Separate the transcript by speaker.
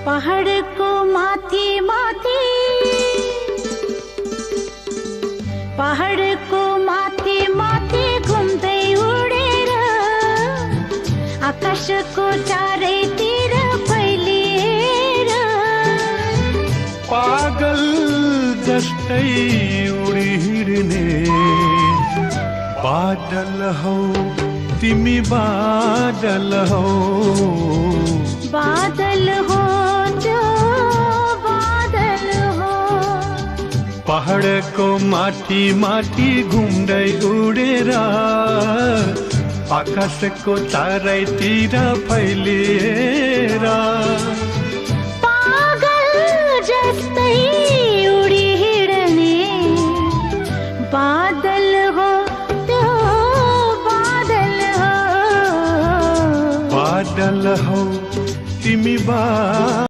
Speaker 1: पहाडको माथि माथि पहाडको माथि माथि घुम्दै उडेर आकाशको चारैतिर फैलिएर
Speaker 2: पागल जस्तै उडी हिँड्ने बादल हौ तिमी बादल हौ
Speaker 1: बादल हो जो बादल हो
Speaker 2: पहाडको माथि माथि घुम्दै उडेर आकाशको चारैतिर फैलिएर
Speaker 1: पागल जस्तै उडी हिँड्ने बादल हो त्यो बादल हो
Speaker 2: बादल हौ तिमी बादल